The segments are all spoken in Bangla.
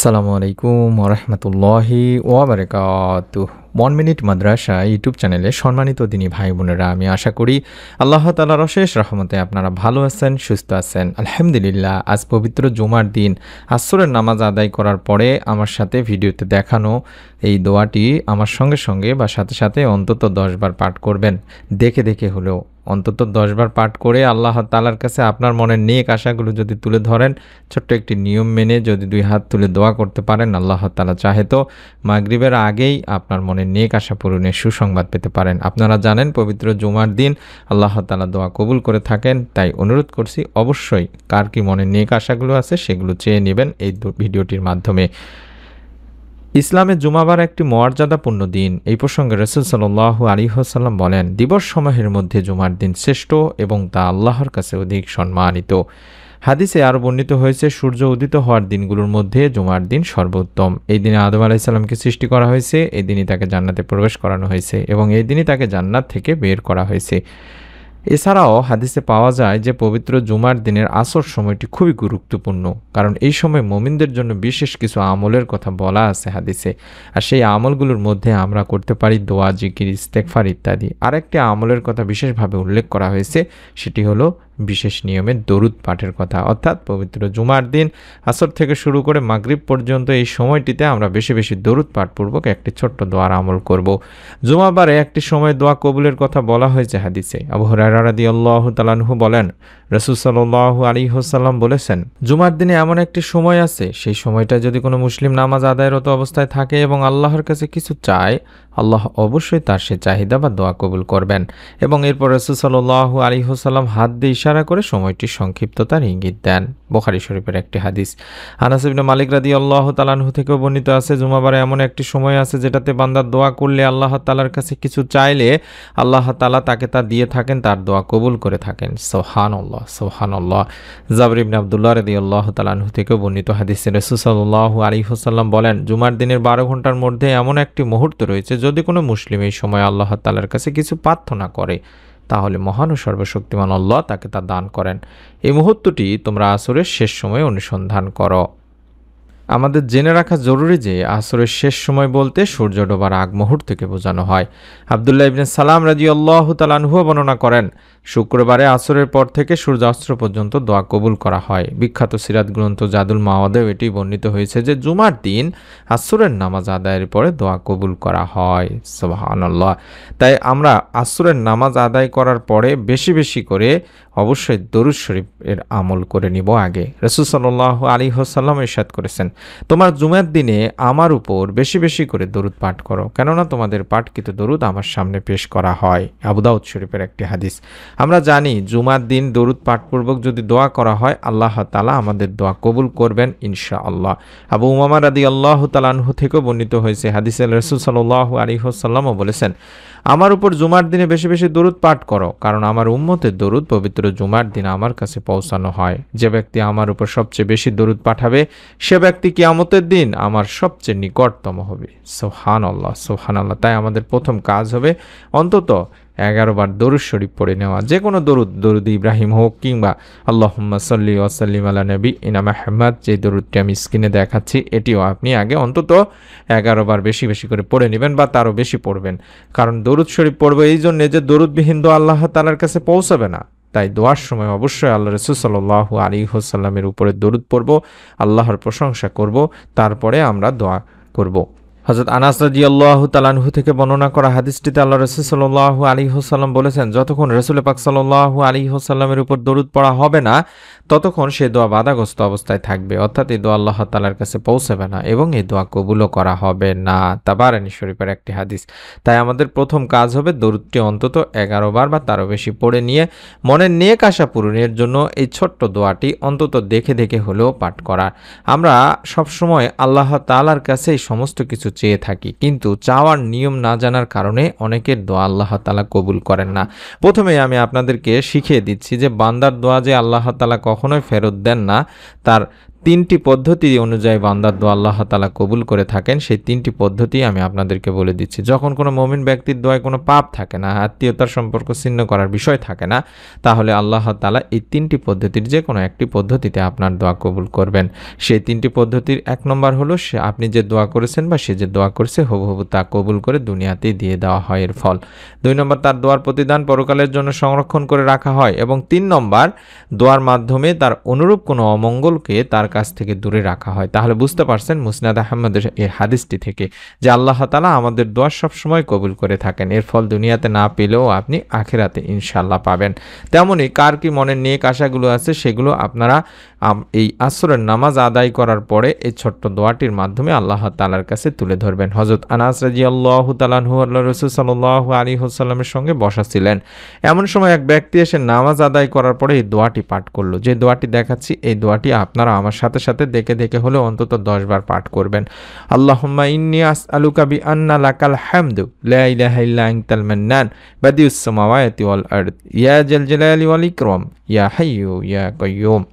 আসসালামু আলাইকুম ওরহমতুল্লাহি ওয়াবারাকাতুহ। 1 মিনিট মাদ্রাসা ইউটিউব চ্যানেলে সম্মানিত দিনী ভাই বোনেরা, আমি আশা করি আল্লাহ তাআলার অশেষ রহমতে আপনারা ভালো আছেন, সুস্থ আছেন। আলহামদুলিল্লাহ। আজ পবিত্র জুমার দিন আসরের নামাজ আদায় করার পরে আমার সাথে ভিডিওতে দেখানো এই দোয়াটি আমার সঙ্গে সঙ্গে বা সাথে সাথে অন্তত 10 বার পাঠ করবেন। দেখে দেখে হলেও অন্তত 10 বার পাঠ করে আল্লাহ তাআলার কাছে আপনার মনের নেক আশাগুলো যদি তুলে ধরেন, ছোট্ট একটি নিয়ম মেনে যদি 2 হাত তুলে দোয়া করতে পারেন, আল্লাহ তাআলা চাহে তো মাগরিবের আগেই আপনার মনের নেক আশা পূরণের সুসংবাদ পেতে পারেন। আপনারা জানেন পবিত্র জুমার দিন আল্লাহ তাআলা দোয়া কবুল করে থাকেন, তাই অনুরোধ করছি অবশ্যই কার কি মনের নেক আশাগুলো আছে সেগুলো চেয়ে নেবেন এই ভিডিওটির মাধ্যমে। ইসলামে জুমাবার একটি মর্যাদাপূর্ণ দিন। এই প্রসঙ্গে রাসূল সাল্লাল্লাহু আলাইহি ওয়াসাল্লাম বলেন, দিবস সমূহের মধ্যে জুমার দিন শ্রেষ্ঠ এবং তা আল্লাহর কাছে অধিক সম্মানিত। হাদিসে আরও বর্ণিত হয়েছে, সূর্য উদিত হওয়ার দিনগুলোর মধ্যে জুমার দিন সর্বোত্তম। এই দিনে আদম আলাইহিস সালামকে সৃষ্টি করা হয়েছে, এই দিনই তাকে জান্নাতে প্রবেশ করানো হয়েছে এবং এই দিনই তাকে জান্নাত থেকে বের করা হয়েছে। এছাড়াও হাদিসে পাওয়া যায় যে পবিত্র জুমার দিনের আসর সময়টি খুবই গুরুত্বপূর্ণ, কারণ এই সময় মুমিনদের জন্য বিশেষ কিছু আমলের কথা বলা আছে হাদিসে। আর সেই আমলগুলোর মধ্যে আমরা করতে পারি দোয়া, জিকির, ইস্তেগফার ইত্যাদি। আরেকটি আমলের কথা বিশেষভাবে উল্লেখ করা হয়েছে, সেটি হলো বিশেষ নিয়মে দরুদ পাঠের কথা। অর্থাৎ পবিত্র জুমার দিন আসর থেকে শুরু করে মাগরিব পর্যন্ত এই সময়টিতে আমরা বেশি বেশি দরুদ পাঠপূর্বক একটি ছোট্ট দোয়ার আমল করব। জুমাবারে একটি সময় দোয়া কবুলের কথা বলা হয়েছে হাদিসে। আবু হুরায়রা রাদিয়াল্লাহু তাআলা আনহু বলেন, রাসূল সাল্লাল্লাহু আলাইহি ওয়াসাল্লাম বলেছেন, জুমার দিনে এমন একটি সময় আছে, সেই সময়টা যদি কোনো মুসলিম নামাজ আদায়রত অবস্থায় থাকে এবং আল্লাহর কাছে কিছু চায়, আল্লাহ অবশ্যই তার সে চাহিদা বা দোয়া কবুল করবেন। এবং এরপর রাসূল সাল্লাল্লাহু আলাইহি ওয়াসাল্লাম হাত দিয়ে ইশারা করে সময়টির সংক্ষিপ্ততার ইঙ্গিত দেন। বুখারী শরীফের একটি হাদিস। আনাস ইবনে মালিক রাদিয়াল্লাহু তাআলা আনহু থেকেও বর্ণিত আছে, জুমাবারে এমন একটি সময় আছে যেটাতে বান্দা দোয়া করলে, আল্লাহ তাআলার কাছে কিছু চাইলে আল্লাহ তাআলা তাকে তা দিয়ে থাকেন, তার দোয়া কবুল করে থাকেন। সুবহানাল্লাহ, সুবহানাল্লাহ। জাবির ইবনে আব্দুল্লাহ রাদিয়াল্লাহু তাআলা আনহু থেকেও বর্ণিত হাদিসে রাসূল সাল্লাল্লাহু আলাইহি ওয়াসাল্লাম বলেন, জুমার দিনের 12 ঘন্টার মধ্যে এমন একটি মুহূর্ত রয়েছে, যদি কোনো মুসলিম এই সময় আল্লাহ তাআলার কাছে কিছু প্রার্থনা করে, তাহলে মহান ও সর্বশক্তিমান আল্লাহ তাকে তা দান করেন। এই মুহূর্তটি তোমরা আসরের শেষ সময়ে অনুসন্ধান করো। আমাদের জেনে রাখা জরুরি যে আসরের শেষ সময় বলতে সূর্য ডোবার আগ মুহূর্তকে বোঝানো হয়। আব্দুল্লাহ ইবনে সালাম রাদিয়াল্লাহু তাআলা আনহু বর্ণনা করেন, শুক্রবারে আসরের পর থেকে সূর্যাস্ত পর্যন্ত দোয়া কবুল করা হয়। বিখ্যাত সিরাত গ্রন্থ জাদুল মাওয়াদেও এটি বর্ণিত হয়েছে যে জুমার দিন আসরের নামাজ আদায়ের পরে দোয়া কবুল করা হয়। সুবহানাল্লাহ। তাই আমরা আসরের নামাজ আদায় করার পরে বেশি বেশি করে অবশ্যই দরুদ শরীফ এর আমল করে নিব আগে। রাসূল সাল্লাল্লাহু আলাইহি ওয়াসাল্লাম ইরশাদ করেছেন, তোমার জুমার দিনে আমার উপর বেশি বেশি করে দরুদ পাঠ করো, কেননা তোমাদের পাঠকৃত দরুদ আমার সামনে পেশ করা হয়। আবু দাউদ শরীফের একটি হাদিস। আমরা জানি জুমার দিন দরুদ পাঠপূর্বক যদি দোয়া করা হয়, আল্লাহ তাআলা আমাদের দোয়া কবুল করবেন ইনশাআল্লাহ। আবু উমামা রাদিয়াল্লাহু তাআলা আনহু থেকেও বর্ণিত হয়েছে, হাদিসে রাসূল সাল্লাল্লাহু আলাইহি ওয়াসাল্লামও বলেছেন, আমার উপর জুমার দিনে বেশি বেশি দরুদ পাঠ করো, কারণ আমার উম্মতের দরুদ পবিত্র জুমার দিন আমার কাছে পৌঁছানো হয়। যে ব্যক্তি আমার উপর সবচেয়ে বেশি দরুদ পাঠাবে, সে ব্যক্তি কিয়ামতের দিন আমার সবচেয়ে নিকটতম হবে। সুবহানাল্লাহ, সুবহানাল্লাহ। তাই আমাদের প্রথম কাজ হবে অন্তত 11 বার দরুদ শরীফ পড়ে নেওয়া। যে কোনো দরুদ ইব্রাহিম হোক কিংবা আল্লাহুম্মা সাল্লি ওয়া সাল্লিম আলা নাবিয়িনা মুহাম্মদ, যে দরুদটি আমি স্ক্রিনে দেখাচ্ছি, এটিও আপনি আগে অন্তত 11 বার বেশি বেশি করে পড়ে নেবেন বা তারও বেশি পড়বেন। কারণ দরুদ শরীফ পড়বে এই জন্যে যে দরুদবিহীন দোয়া আল্লাহ তাআলার কাছে পৌঁছাবে না। তাই দোয়ার সময় অবশ্যই আল্লাহ রাসূল সাল্লাল্লাহু আলাইহি ওয়াসাল্লামের উপরে দরুদ পড়ব, আল্লাহর প্রশংসা করব, তারপরে আমরা দোয়া করব। হযরত আনাস রাদিয়াল্লাহু তাআলা আনহু থেকে বর্ণনা করা হাদিসটিতে আল্লাহ রাসূল সাল্লাল্লাহু আলাইহি ওয়াসাল্লাম বলেছেন, যতক্ষণ রাসূল পাক সাল্লাল্লাহু আলাইহি ওয়াসাল্লামের উপর দরুদ পড়া হবে না, ততক্ষণ সে দোয়া বাধাগ্রস্ত অবস্থায় থাকবে, অর্থাৎ এই দোয়া আল্লাহ তাআলার কাছে পৌঁছাবে না এবং এই দোয়া কবুলও করা হবে না। তাবারানী শরীফের একটি হাদিস। তাই আমাদের প্রথম কাজ হবে দরুদটি অন্তত 11 বার বা তারও বেশি পড়ে নিয়ে মনের নেক আশা পূরণের জন্য এই ছোট্ট দোয়াটি অন্তত দেখে দেখে হলেও পাঠ করা। আমরা সবসময় আল্লাহ তাআলার কাছে এই সমস্ত কিছু চেয়ে থাকি, কিন্তু চাওয়ার নিয়ম না জানার কারণে অনেকের দোয়া আল্লাহ তাআলা কবুল করেন না। প্রথমে আমি আপনাদেরকে শিখিয়ে দিচ্ছি যে বান্দার দোয়া যে আল্লাহ তাআলা কখনোই ফেরত দেন না, তার তিনটি পদ্ধতি অনুযায়ী বান্দার দোয়া আল্লাহ তাআলা কবুল করে থাকেন। সেই তিনটি পদ্ধতি আমি আপনাদেরকে বলে দিচ্ছি। যখন কোনো মুমিন ব্যক্তির দোয়ায় কোনো পাপ থাকে না, আত্মীয়তার সম্পর্ক ছিন্ন করার বিষয় থাকে না, তাহলে আল্লাহ তাআলা এই তিনটি পদ্ধতির যে কোনো একটি পদ্ধতিতে আপনার দোয়া কবুল করবেন। সেই তিনটি পদ্ধতির ১ নম্বর হলো আপনি যে দোয়া করেছেন বা সে যে দোয়া করছে হুবহু তা কবুল করে দুনিয়াতেই দিয়ে দেওয়া হয় এর ফল। ২ নম্বর, তার দোয়ার প্রতিদান পরকালের জন্য সংরক্ষণ করে রাখা হয়। এবং ৩ নম্বর, দোয়ার মাধ্যমে তার অনুরূপ কোনো অমঙ্গলকে তার কাছ থেকে দূরে রাখা হয়। তাহলে বুঝতে পারছেন মুসনাদ আহমদের এই হাদিসটি থেকে যে আল্লাহ তাআলা আমাদের দোয়া সবসময় কবুল করে থাকেন। এর ফল দুনিয়াতে না পেলেও আপনি আখিরাতে ইনশাআল্লাহ পাবেন। তেমনই কার কি মনের নেক আশাগুলো আছে সেগুলো আপনারা এই আসরের নামাজ আদায় করার পরে এই ছোট্ট দোয়াটির মাধ্যমে আল্লাহ তাআলার কাছে তুলে ধরবেন। হযরত আনাস রাদিয়াল্লাহু তাআলা আনহু আল্লাহর রাসূল সাল্লাল্লাহু আলাইহি ওয়াসাল্লামের সঙ্গে বসা ছিলেন। এমন সময় এক ব্যক্তি এসে নামাজ আদায় করার পরে এই দোয়াটি পাঠ করলো। যে দোয়াটি দেখাচ্ছি এই দোয়াটি আপনারা আমার সাথে সাথে দেখে দেখে হলে অন্তত 10 বার পাঠ করবেন। আল্লাহুম্মা ইন্নী আসআলুকা বিআন্না লাকাল হামদু লা ইলাহা ইল্লা আনতাল মান্নান বাদিউস সামাওয়াতি ওয়াল আরদ ইয়া জাল জালালি ওয়াল ইকরাম ইয়া হাইয়্যু ইয়া কাইয়্যুম।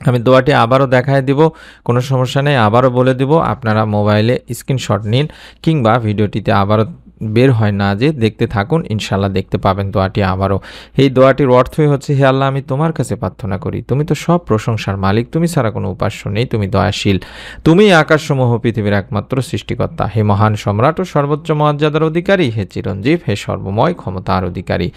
আমি দোয়াটি আবারও দেখায় দিব, কোনো সমস্যা নেই, আবারও বলে দিব। আপনারা মোবাইলে স্ক্রিনশট নিন কিংবা ভিডিওটিতে আবারও বের হয় না যে দেখতে থাকুন, ইনশাআল্লাহ দেখতে পাবেন দোয়াটি আবারও। এই দোয়াটির অর্থই হচ্ছে, হে আল্লাহ, আমি তোমার কাছে প্রার্থনা করি, তুমি তো সব প্রশংসার মালিক, তুমি ছাড়া কোনো উপাস্য নেই, তুমি দয়াশীল, তুমি আকাশসমূহ পৃথিবীর একমাত্র সৃষ্টিকর্তা, হে মহান সম্রাট ও সর্বোচ্চ মর্যাদার অধিকারী, হে চিরঞ্জীব, হে সর্বময় ক্ষমতার অধিকারী।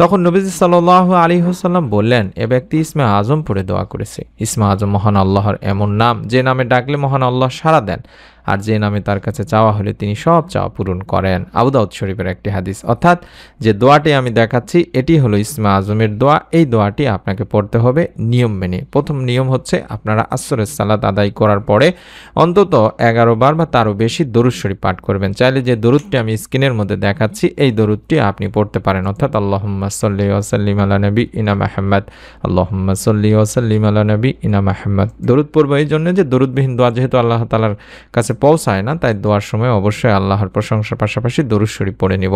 তখন নবীজি সাল্লাল্লাহু আলাইহি ওয়াসাল্লাম বললেন, এ ব্যক্তি ইসমে আজম পড়ে দোয়া করেছে। ইসমে আজম মহান আল্লাহর এমন নাম যে নামে ডাকলে মহান আল্লাহ সাড়া দেন, আর যে নামে তার কাছে চাওয়া হলে তিনি সব চাওয়া পূরণ করেন। আবু দাউদ শরীফের একটি হাদিস। অর্থাৎ যে দোয়াটি আমি দেখাচ্ছি এটি হলো ইসমে আজমের দোয়া। এই দোয়াটি আপনাকে পড়তে হবে নিয়ম মেনে। প্রথম নিয়ম হচ্ছে আপনারা আসরের সালাত আদায় করার পরে অন্তত 11 বার বা তারও বেশি দরুদ শরীফ পাঠ করবেন। চাইলে যে দরুদটি আমি স্ক্রিনের মধ্যে দেখাচ্ছি এই দরুদটি আপনি পড়তে পারেন। অর্থাৎ আল্লাহুম্মা সাল্লি ওয়া সাল্লিম আলা নবী ইনা মুহাম্মদ, আল্লাহুম্মা সাল্লি ওয়া সাল্লিম আলা নবী ইনা মুহাম্মদ। দরুদ পড়ব এই জন্য যে দরুদবিহীন দোয়া যেহেতু আল্লাহ তাআলার কাছে পৌঁছায় না, তাই দোয়ার সময় অবশ্যই আল্লাহর প্রশংসার পাশাপাশি দরুদ শরীফ পড়ে নিব।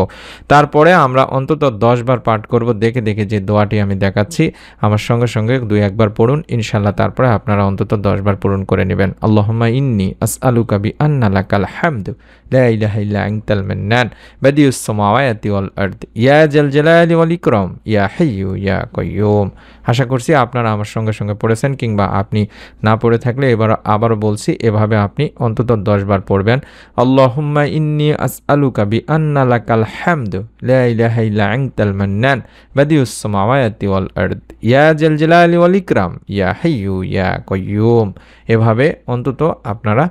তারপরে আমরা অন্তত 10 বার পাঠ করব দেখে দেখে। যে দোয়াটি আমি দেখাচ্ছি আমার সঙ্গে সঙ্গে 2-1 বার পড়ুন ইনশাআল্লাহ, তারপরে আপনারা অন্তত 10 বার পূরণ করে নেবেন। আল্লাহুম্মা ইন্নী আসআলুকা বিআন্না লাকাল হামদু লা ইলাহা ইল্লা আনতাল মান্নান বাদিউস সামাওয়াতি ওয়াল আরদ ইয়া জাল জালালি ওয়াল ইকরাম ইয়া হাইয়্যু ইয়া কাইয়্যুম। আশা করছি আপনারা আমার সঙ্গে সঙ্গে পড়েছেন, কিংবা আপনি না পড়ে থাকলে এবার আবারও বলছি, এভাবে আপনি অন্তত 10 বার পড়বেন। আল্লাহুম্মা ইন্নী আসআলুকা বিআন্না লাকাল হামদু লা ইলাহা ইল্লা আনতাল মান্নান বাদিউস সামাওয়াতি ওয়াল আরদ ইয়া জাল জালালি ওয়াল ইকরাম ইয়া হাইয়্যু ইয়া কাইয়্যুম। এভাবে অন্তত আপনারা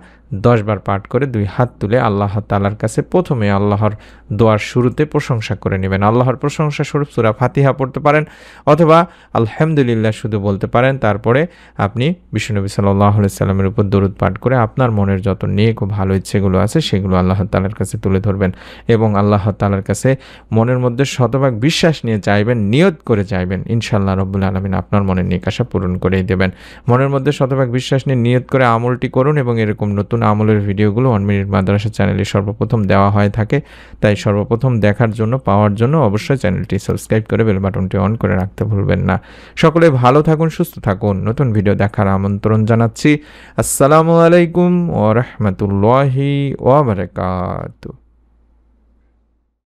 10 বার পাঠ করে 2 হাত তুলে আল্লাহ তাআলার কাছে প্রথমে আল্লাহর দোয়ার শুরুতে প্রশংসা করে নেবেন। আল্লাহর প্রশংসা স্বরূপ সূরা ফাতিহা পড়তে পারেন অথবা আলহামদুলিল্লাহ শুধু বলতে পারেন। তারপরে আপনি বিশ্বনবী সাল্লাল্লাহু আলাইহি সাল্লামের উপর দরুদ পাঠ করে আপনার মনের যত নেক ও ভালো ইচ্ছেগুলো আছে সেগুলো আল্লাহ তাআলার কাছে তুলে ধরবেন এবং আল্লাহ তাআলার কাছে মনের মধ্যে শতভাগ বিশ্বাস নিয়ে চাইবেন, নিয়ত করে চাইবেন। ইনশাআল্লাহ রাব্বুল আলামিন আপনার মনের নেক আশা পূরণ করেই দেবেন। মনের মধ্যে শতভাগ বিশ্বাস নিয়ে নিয়ত করে আমলটি করুন এবং এরকম নতুন আমলের ভিডিওগুলো 1 মিনিট মাদ্রাসা চ্যানেলে সর্বপ্রথম দেওয়া হয়ে থাকে। তাই সর্বপ্রথম দেখার জন্য, পাওয়ার জন্য অবশ্যই চ্যানেলটি সাবস্ক্রাইব করে বেল বাটনটি অন করে রাখতে ভুলবেন না। সকলে ভালো থাকুন, সুস্থ থাকুন। নতুন ভিডিও দেখার আমন্ত্রণ জানাচ্ছি। আসসালামু আলাইকুম ওয়া রাহমাতুল্লাহি ওয়া বারাকাতুহু।